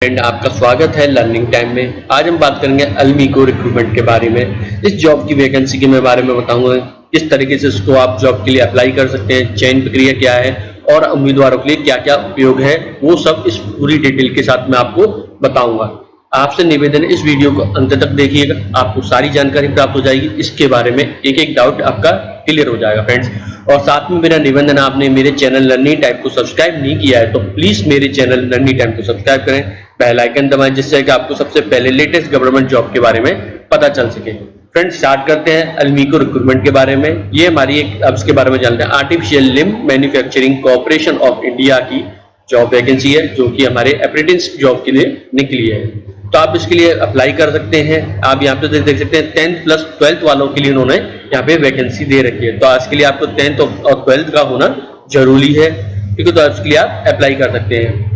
Friend, आपका स्वागत है लर्निंग टाइम में। आज हम बात करेंगे अल्मीको रिक्रूटमेंट के बारे में। इस जॉब की वैकेंसी के मैं बारे में बताऊंगा, किस तरीके से इसको आप जॉब के लिए अप्लाई कर सकते हैं, चयन प्रक्रिया क्या है और उम्मीदवारों के लिए क्या क्या उपयोग है, वो सब इस पूरी डिटेल के साथ मैं आपको बताऊंगा। आपसे निवेदन है इस वीडियो को अंत तक देखिएगा, आपको सारी जानकारी प्राप्त हो जाएगी। इसके बारे में एक एक डाउट आपका क्लियर हो जाएगा फ्रेंड्स। और साथ में मेरा निवेदन, आपने मेरे चैनल लर्निंग टाइम को सब्सक्राइब नहीं किया है तो प्लीज मेरे चैनल लर्निंग टाइम को सब्सक्राइब करें, बेल आइकन दबाएं, जिससे कि आपको सबसे पहले लेटेस्ट गवर्नमेंट जॉब के बारे में पता चल सके। फ्रेंड्स, स्टार्ट करते हैं अल्मीको रिक्रूटमेंट के बारे में। ये हमारी एक, अब इसके बारे में जानते हैं, artificial limb manufacturing corporation of India की जॉब वैकेंसी है, जो कि हमारे अप्रेंटिस जॉब के लिए निकली है। तो आप इसके लिए अप्लाई कर सकते हैं। आप यहाँ पे देख सकते हैं 10th प्लस 12th वालों के लिए उन्होंने यहाँ पे वैकेंसी दे रखी है। तो आज के लिए आपको 10th और 12th का होना जरूरी है, ठीक है। तो इसके लिए आप अप्लाई कर सकते हैं।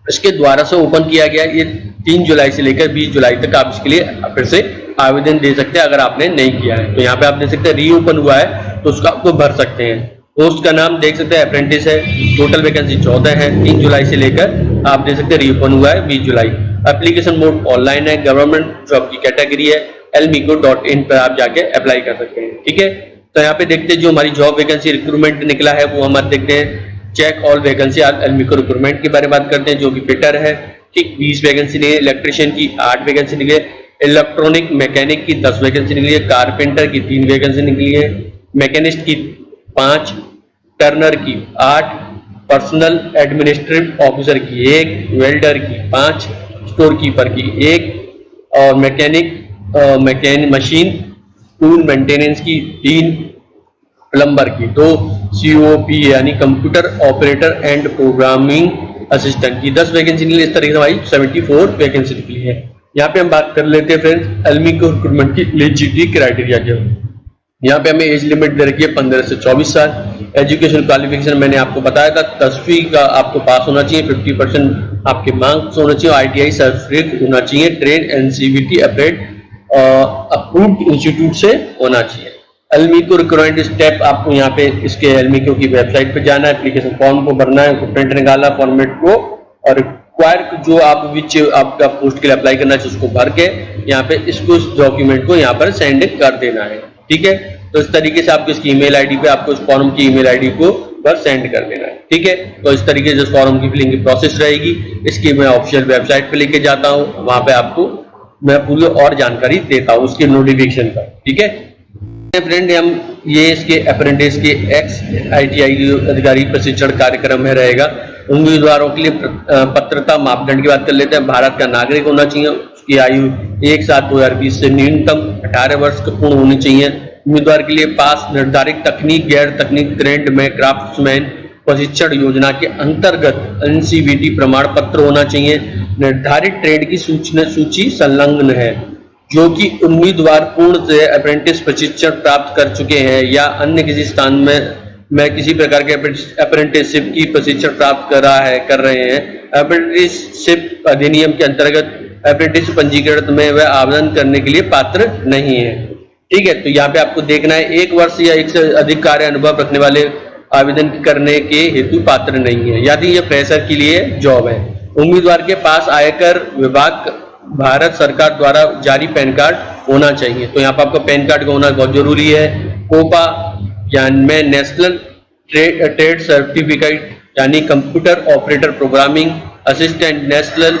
इसके द्वारा से ओपन किया गया, ये 3 जुलाई से लेकर 20 जुलाई तक आप इसके लिए फिर से आवेदन दे सकते हैं अगर आपने नहीं किया है। तो यहाँ पे आप देख सकते हैं रीओपन हुआ है, तो उसका आपको भर सकते हैं। पोस्ट का नाम देख सकते हैं अप्रेंटिस है। टोटल वैकेंसी 14 है। 3 जुलाई से लेकर आप देख सकते हैं रीओपन हुआ है 20 जुलाई। एप्लीकेशन मोड ऑनलाइन है। गवर्नमेंट जॉब की कैटेगरी है। almico.in पर आप जाके अप्लाई कर सकते हैं, ठीक है। तो यहाँ पे देखते हैं जो हमारी जॉब वैकेंसी रिक्रूटमेंट निकला है वो हम देखते हैं। चेक ऑल वैकेंसी अल्मीको रिक्रूटमेंट के बारे में बात करते हैं, जो कि फिटर है, ठीक। 20 वैकेंसी निकली है। इलेक्ट्रिशियन की 8 वैकेंसी निकली है। इलेक्ट्रॉनिक मैकेनिक की 10 वैकेंसी निकली है। कारपेंटर की 3 वैकेंसी निकली है। मैकेनिस्ट की 5, टर्नर की 8, पर्सनल एडमिनिस्ट्रेटिव ऑफिसर की 1, वेल्डर की 5, स्टोर कीपर की 1 और मैकेनिक मशीन टूल मेंटेनेंस की 3, प्लम्बर की 2, COP यानी computer operator and programming assistant की 10 वैकेंसी निकली। इस तरीके से हमारी 74 वैकेंसी निकली है। यहाँ पे हम बात कर लेते हैं फ्रेंड्स अल्मीको रिक्रूटमेंट की एलिजिबिलिटी क्राइटेरिया के। यहाँ पे हमें एज लिमिट दे रखी है 15 से 24 साल। एजुकेशन क्वालिफिकेशन मैंने आपको बताया था, 10वीं का आपको पास होना चाहिए, 50% आपके मार्क्स होना चाहिए, ITI सर्टिफिकेट होना चाहिए, ट्रेन NCVT अप्रूव्ड इंस्टीट्यूट से होना चाहिए। अल्मीको रिक्रूटमेंट स्टेप, आपको यहाँ पे इसके अल्मीको की वेबसाइट पे जाना है, एप्लीकेशन फॉर्म को भरना है, उसको प्रिंट निकालना फॉर्मेट को, और रिक्वायर जो आप विच आपका पोस्ट के लिए अप्लाई करना चाहिए उसको भर के यहाँ पे इसको, इस डॉक्यूमेंट को यहाँ पर सेंड कर देना है, ठीक है। तो इस तरीके से आपको इसकी ईमेल आईडी पे, आपको इस फॉर्म की ईमेल आईडी को पर सेंड कर देना है, ठीक है। तो इस तरीके से फॉर्म की फिलिंग की प्रोसेस रहेगी। इसकी मैं ऑफिशियल वेबसाइट पे लेके जाता हूँ, वहां पे आपको मैं पूरी और जानकारी देता हूँ उसके नोटिफिकेशन का, ठीक है। फ्रेंड, हम ये इसके अप्रेंटिस के एक्स ITI अधिकारी प्रशिक्षण कार्यक्रम में रहेगा। उम्मीदवारों के लिए पात्रता मापदंड की बात कर लेते हैं। भारत का नागरिक होना चाहिए, उसकी आयु 1/7/2020 से न्यूनतम 18 वर्ष पूर्ण होनी चाहिए। उम्मीदवार के लिए पास निर्धारित तकनीक, गैर तकनीक ट्रेंड में क्राफ्ट्समैन प्रशिक्षण योजना के अंतर्गत NCVT प्रमाण पत्र होना चाहिए। निर्धारित ट्रेड की सूची संलग्न है, जो कि उम्मीदवार पूर्ण से अप्रेंटिस प्रशिक्षण प्राप्त कर चुके हैं या अन्य किसी स्थान में किसी प्रकार के अप्रेंटिसशिप की प्रशिक्षण प्राप्त कर रहे हैं। अप्रेंटिसशिप अधिनियम के अंतर्गत अप्रेंटिस पंजीकरण में वह आवेदन करने के लिए पात्र नहीं है, ठीक है। तो यहाँ पे आपको देखना है 1 वर्ष या 1 से अधिक कार्य अनुभव रखने वाले आवेदन करने के हेतु पात्र नहीं है, यदि ये फ्रेशर के लिए जॉब है। उम्मीदवार के पास आयकर विभाग भारत सरकार द्वारा जारी पैन कार्ड होना चाहिए। तो यहाँ पर आपका पैन कार्ड का होना बहुत जरूरी है। कोपा यानी नेशनल ट्रेड सर्टिफिकेट यानी computer operator programming assistant, national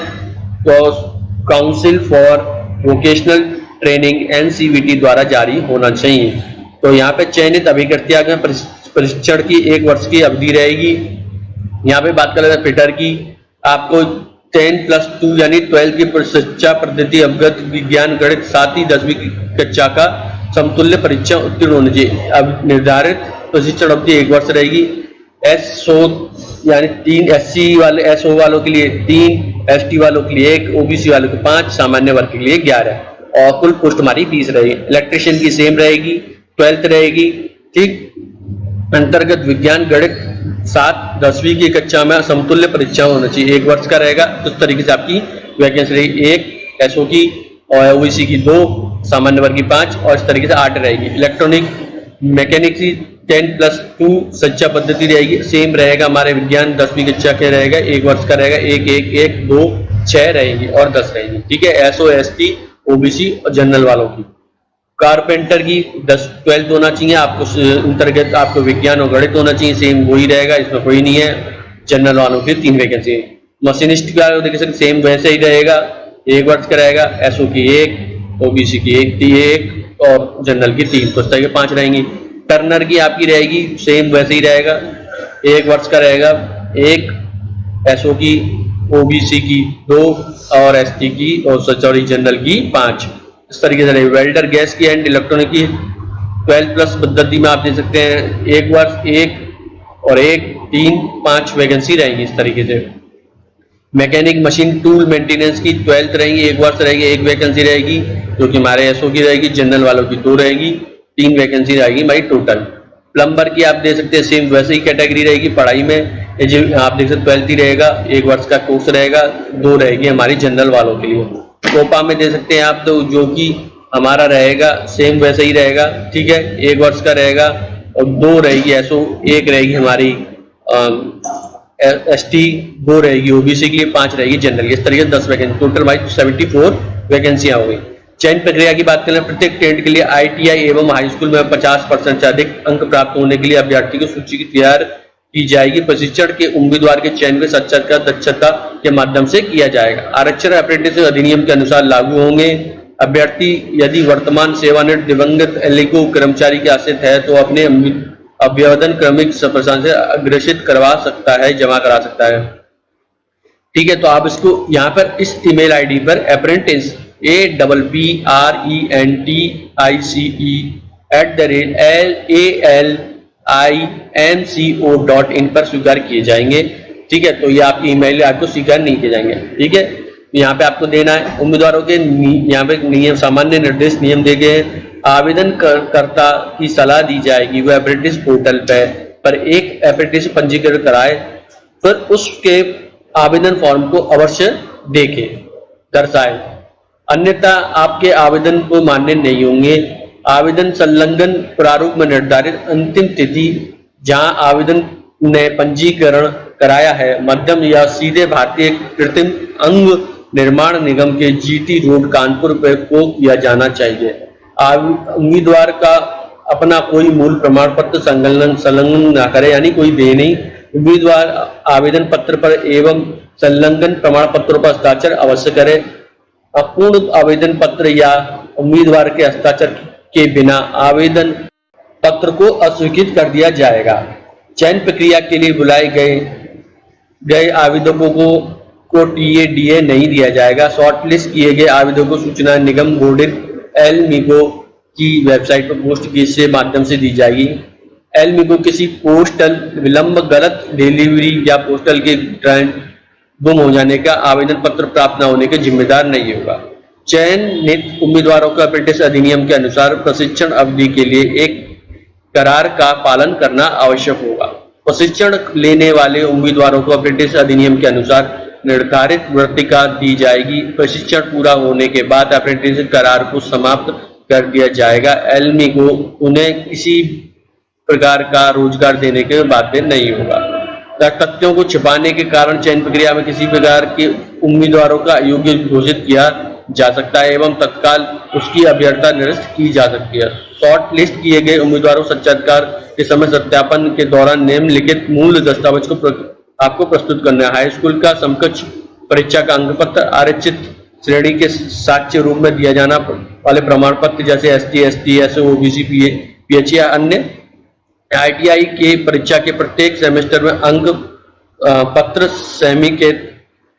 council for vocational training NCVT द्वारा जारी होना चाहिए। तो यहाँ पे चयनित अभिकर्ता का प्रशिक्षण की 1 वर्ष की अवधि रहेगी। यहाँ पे बात कर रहे हैं फिटर की, आपको 10+2 यानी 12 की शिक्षा पद्धति अवगत विज्ञान गणित, साथ ही 10वीं की कक्षा का समतुल्य परीक्षा उत्तीर्ण होनी चाहिए। अब निर्धारित प्रशिक्षण अवधि 1 वर्ष रहेगी। SO यानी 3 SC वाले SO वालों के लिए 3, ST वालों के लिए 1, OBC वालों के 5, सामान्य वर्ग के लिए 11 और कुल पोस्ट हमारी 20 रहेगी। इलेक्ट्रिशियन की सेम रहेगी, 12th रहेगी, ठीक। अंतर्गत विज्ञान गणित 7, 10वीं की कक्षा में समतुल्य परीक्षा होना चाहिए, 1 वर्ष का रहेगा। तो इस तरीके से आपकी वैकेंसी रहेगी, 1 SO की और OBC की 2, सामान्य वर्ग की 5 और इस तरीके से 8 रहेगी। इलेक्ट्रॉनिक मैकेनिक की 10+2 शिक्षा पद्धति रहेगी, सेम रहेगा हमारे विज्ञान 10वीं कक्षा के रहेगा, 1 वर्ष का रहेगा, 1, 1, 1, 2 6 रहेगी और 10 रहेगी। ठीक है, SO ST OBC और जनरल वालों की। कारपेंटर की 12th होना चाहिए आपको, अंतर्गत आपको विज्ञान और गणित होना चाहिए, सेम वही रहेगा, इसमें कोई नहीं है। जनरल वालों की 3 वैकेंसी। मशीनिस्ट का देख सकते सेम वैसे ही रहेगा, 1 वर्ष का रहेगा, SO की 1, OBC की 1 और जनरल की 3, तो इस तरह के 5 रहेंगी। टर्नर की आपकी रहेगी सेम वैसे ही रहेगा, 1 वर्ष का रहेगा 1, SO की, OBC की 2 और ST की और सॉरी जनरल की 5। इस तरीके से रहेगी। वेल्डर गैस की एंड इलेक्ट्रॉनिक की 12+ पद्धति में आप दे सकते हैं 1 वर्ष 1 और 1, 3, 5 वैकेंसी रहेंगी इस तरीके से। मैकेनिक मशीन टूल मेंटेनेंस की 12th रहेगी, 1 वर्ष रहेगी, 1 वैकेंसी रहेगी जो कि हमारे SO की रहेगी, जनरल वालों की 2 रहेगी, 3 वैकेंसी रहेगी भाई टोटल। प्लम्बर की आप दे सकते हैं सेम वैसे ही कैटेगरी रहेगी पढ़ाई में, ये आप देख सकते 12th ही रहेगा, 1 वर्ष का कोर्स रहेगा, 2 रहेगी हमारी जनरल वालों के लिए। कोपा में दे सकते हैं आप तो जो कि हमारा रहेगा सेम वैसे ही रहेगा। ठीक है, 1 वर्ष का रहेगा और 2 रहेगी SO, 1 रहेगी हमारी ST, 2 रहेगी OBC के लिए, 5 रहेगी जनरल। इस तरीके से 10 वैकेंसी, टोटल भाई 74 वैकेंसियां हो गई। चयन प्रक्रिया की बात करें, प्रत्येक ट्रेड के लिए ITI एवं हाई स्कूल में 50% से अधिक अंक प्राप्त होने के लिए अभ्यर्थी को सूची तैयार की जाएगी। प्रशिक्षण के उम्मीदवार के चयन में साक्षात्कार दक्षता के माध्यम से किया जाएगा। आरक्षण अप्रेंटिस अधिनियम के अनुसार लागू होंगे। अभ्यर्थी यदि वर्तमान सेवानिवृत्त दिवंगत एलिको कर्मचारी के आश्रित है तो अपने अभ्यवेदन क्रमिक प्रशासन से अग्रेषित करवा सकता है, जमा करा सकता है। ठीक है, तो आप इसको यहाँ पर इस ईमेल आईडी पर अप्रेंटिस APPRENTICE@ALINCO.in पर स्वीकार किए जाएंगे। ठीक है, तो ये आपकी ईमेल आपको स्वीकार नहीं किए जाएंगे। ठीक है, यहाँ पे आपको देना है उम्मीदवारों के यहाँ पे नियम, सामान्य निर्देश नियम दे गए हैं। आवेदन करता की सलाह दी जाएगी वह अप्रेंटिस पोर्टल पर एक अप्रेंटिस पंजीकरण कराए, फिर उसके आवेदन फॉर्म को अवश्य देखे दर्शाए, अन्यथा आपके आवेदन को मान्य नहीं होंगे। आवेदन संलग्न प्रारूप में निर्धारित अंतिम तिथि जहां आवेदन ने पंजीकरण कराया है मध्यम या सीधे भारतीय कृत्रिम अंग निर्माण निगम के GT रोड कानपुर पर को किया जाना चाहिए। उम्मीदवार का अपना कोई मूल प्रमाण पत्र संलग्न न करे, यानी कोई दे नहीं। उम्मीदवार आवेदन पत्र पर एवं संलग्न प्रमाण पत्रों पर हस्ताक्षर अवश्य करे। अपूर्ण आवेदन पत्र या उम्मीदवार के हस्ताक्षर के बिना आवेदन पत्र को अस्वीकृत कर दिया जाएगा। चयन प्रक्रिया के लिए बुलाए गए आवेदकों को TA नहीं दिया जाएगा। शॉर्टलिस्ट किए गए आवेदकों को सूचना निगम बोर्डिंग एलमिको की वेबसाइट पर पोस्ट के माध्यम से दी जाएगी। एलमिको किसी पोस्टल विलंब, गलत डिलीवरी या पोस्टल के गुम हो जाने का आवेदन पत्र प्राप्त न होने के जिम्मेदार नहीं होगा। चयनित उम्मीदवारों को अप्रेंटिस अधिनियम के अनुसार प्रशिक्षण अवधि के लिए एक करार का पालन करना आवश्यक होगा। प्रशिक्षण लेने वाले उम्मीदवारों को अप्रेंटिस अधिनियम के अनुसार निर्धारित वृत्तिका दी जाएगी। प्रशिक्षण पूरा होने के बाद अप्रेंटिस करार को समाप्त कर दिया जाएगा। एलमी को उन्हें किसी प्रकार का रोजगार देने के बाध्य नहीं होगा। तथ्यों को छिपाने के कारण चयन प्रक्रिया में किसी प्रकार के उम्मीदवारों का अयोग्य घोषित किया जा सकता है एवं तत्काल उसकी अभ्यर्थता निरस्त की जा सकती है। शॉर्ट लिस्ट किए गए उम्मीदवारों साक्षात्कार के समय सत्यापन के दौरान निम्नलिखित मूल दस्तावेज को आपको प्रस्तुत करना है। हाई स्कूल का समकक्ष परीक्षा का अंक पत्र, आरक्षित श्रेणी के साक्ष्य रूप में दिया जाना वाले प्रमाण पत्र जैसे ST, ST, SO, OBC, PH या अन्य। ITI के परीक्षा के प्रत्येक सेमेस्टर में अंक पत्र, सेमी के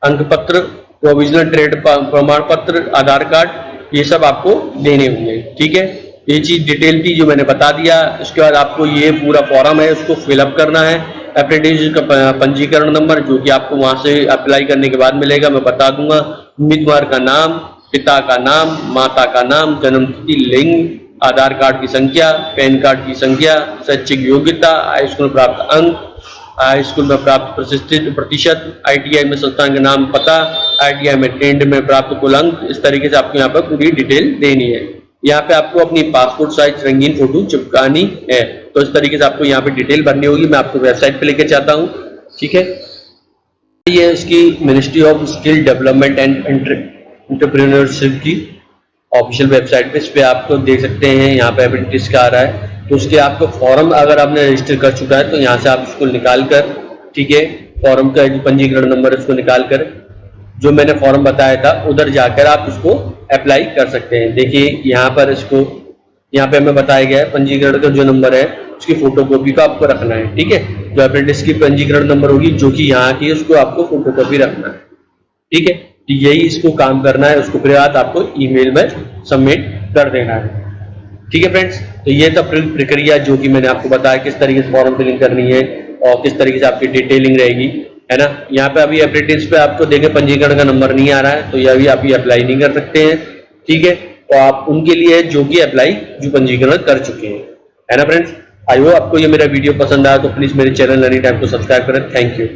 अंक पत्र, प्रोविजनल ट्रेड प्रमाण पत्र, आधार कार्ड, ये सब आपको देने होंगे। ठीक है, ये चीज डिटेल थी जो मैंने बता दिया। इसके बाद आपको ये पूरा फॉर्म है उसको फिलअप करना है। अप्रेंटिस का पंजीकरण नंबर जो कि आपको वहां से अप्लाई करने के बाद मिलेगा, मैं बता दूंगा। उम्मीदवार का नाम, पिता का नाम, माता का नाम, जन्म तिथि, लिंग, आधार कार्ड की संख्या, पैन कार्ड की संख्या, शैक्षिक योग्यता, हाई स्कूल प्राप्त अंक, हाई स्कूल में प्राप्त प्रतिशत, ITI में संस्थान का नाम, पता, ITI में ट्रेंड में प्राप्त कुल अंक। इस तरीके से आपको यहाँ पर पूरी डिटेल देनी है। यहाँ पे आपको अपनी पासपोर्ट साइज रंगीन फोटो चिपकानी है। तो इस तरीके से आपको यहाँ पे डिटेल भरनी होगी। मैं आपको वेबसाइट पे लेके जाता हूँ। ठीक है। ये इसकी ministry of skill development and entrepreneurship की ऑफिशियल वेबसाइट पे, इस पे आपको देख सकते हैं यहाँ पे अप्रेंटिस का आ रहा है। तो उसके आपको फॉर्म अगर आपने रजिस्टर कर चुका है तो यहाँ से आप उसको निकाल कर, ठीक है, फॉर्म का जो पंजीकरण नंबर है उसको निकाल कर, जो मैंने फॉर्म बताया था उधर जाकर आप उसको अप्लाई कर सकते हैं। देखिए यहाँ पर इसको, यहाँ पे हमें बताया गया है पंजीकरण का जो नंबर है उसकी फोटोकॉपी को आपको रखना है, ठीक है। जो अप्रेंटिस की पंजीकरण नंबर होगी जो कि यहाँ की, उसको आपको फोटोकॉपी रखना है, ठीक है। तो यही इसको काम करना है, उसको फिर आपको ईमेल में सबमिट कर देना है, ठीक है फ्रेंड्स। तो ये था प्रक्रिया जो कि मैंने आपको बताया किस तरीके से फॉर्म फिलिंग करनी है और किस तरीके से आपकी डिटेलिंग रहेगी, है ना। यहाँ पे अभी अप्रेंटिस पे आपको देखे पंजीकरण का नंबर नहीं आ रहा है, तो यह भी आप अप्लाई नहीं कर सकते हैं, ठीक है। तो आप उनके लिए जो कि अप्लाई जो पंजीकरण कर चुके हैं, है ना फ्रेंड्स। आई होप आपको ये मेरा वीडियो पसंद आया, तो प्लीज मेरे चैनल लर्निंग टाइम को सब्सक्राइब करें। Thank you.